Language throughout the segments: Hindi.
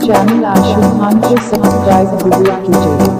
चैनल आशु खान को सब्सक्राइब जरूर कीजिए।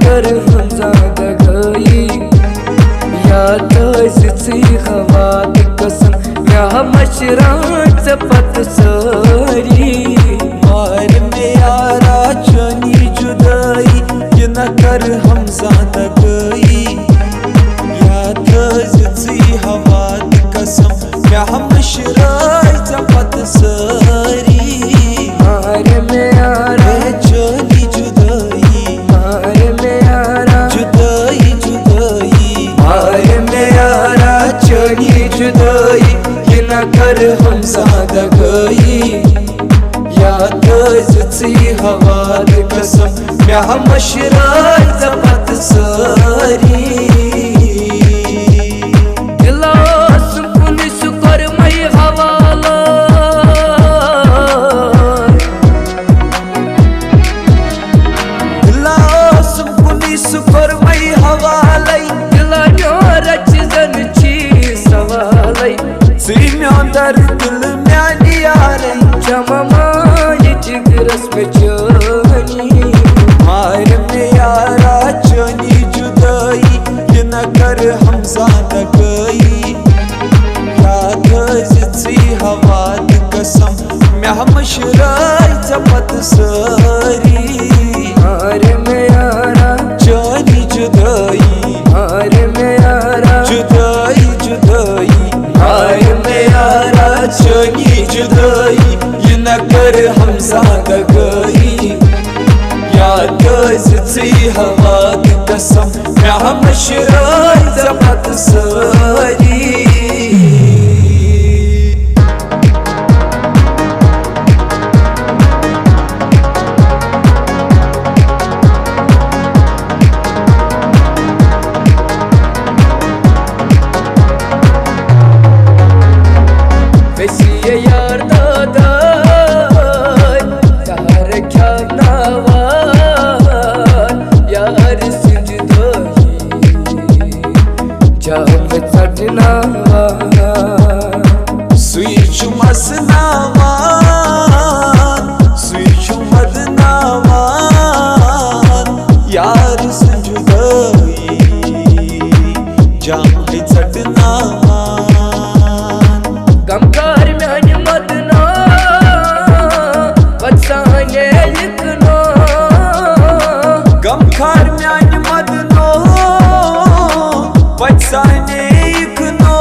कर हम ज़्यादा गई या तज़ी हवाद कसम या मशरात पत सारी मार में यारा चनी जुदाई ये न कर हम ज़्यादा गई या तज़ी हवाद कसम या मशरात पत सारी मार में यारा चनी जुदाई जुदाई ये न कर हम ज़्यादा गई या तज़ी हवाद कसम या मशरात पत सारी दिला सुकुन सुकर मई हवाला दिला सुकुन सुकर मई हवाला दिला रच जन दर दिल म्यानी यारे चममानी जिगरस में जानी मार में यारा चनी जुदाई ये न कर हम ज़्यादा गई या तज़ी हवाद कसम या मशरात पत सारी मार में यारा चनी जुदाई मार में यारा जुदाई जुदाई मार में यारा चनी जुदाई ये न कर हम ज़्यादा गई या तज़ी हवाद कसम या मशरात पत सारी यार दादा यार क्या नावा यार सिंजदाई जाम चटनावा सुई चुमसनावा सुई चुमदनावा यार सिंजदाई जाम चटनावा गमकार म्यान मदना बचाने लिखना गमकार म्यान मदनो बचाने लिखना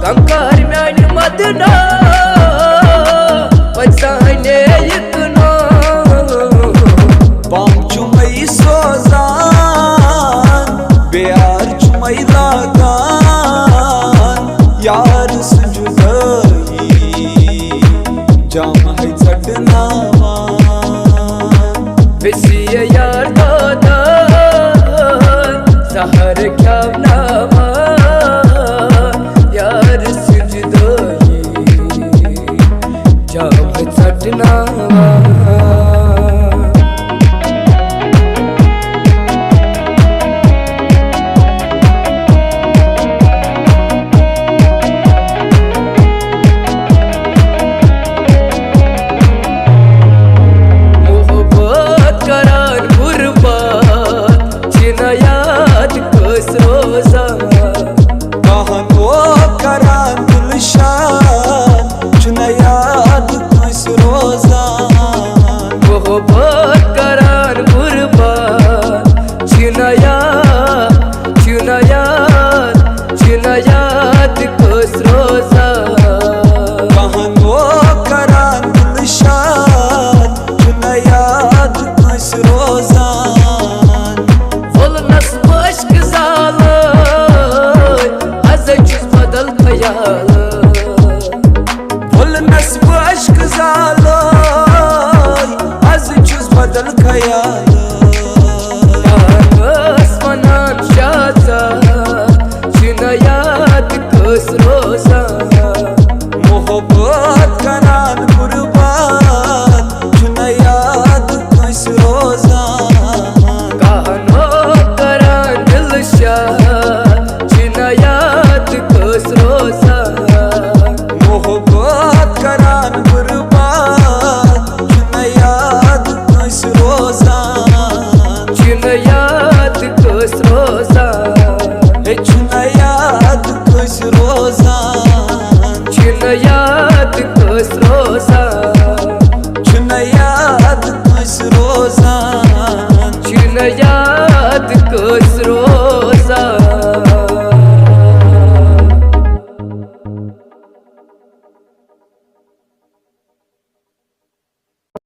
गमकार म्यान मदना बचाने लिखना बाम चुमई सोजान बेयार चुमई लागान यार जुदाई जाम है चटनावा वैसी यार दादा सहर क्या नामा यार जुदाई जाम है चटनावा कहां तो करा दिल शान चुना याद किस मोहब्बत करान कुर्बान चिनायात कस रोजान कहानो करान दिलशाद चिनायात कस रोजान वोलनस बश्क जालय आज छुस बदल खयाल वोलनस बश्क जालय आज छुस बदल खयाल वनान शाहजाद चिनायात कस रोजान मोहब्बत करान कुर्बान चिनायात कस रोजान कहानो करान दिलशाद चिनायात कस रोजान मोहब्बत करान कुर्बान चिनायात कस रोजान चिनायात कस रोजान चिनायात कस रोजान चिनायात कस रोजान चिनायात कस रोजान चिनायात कस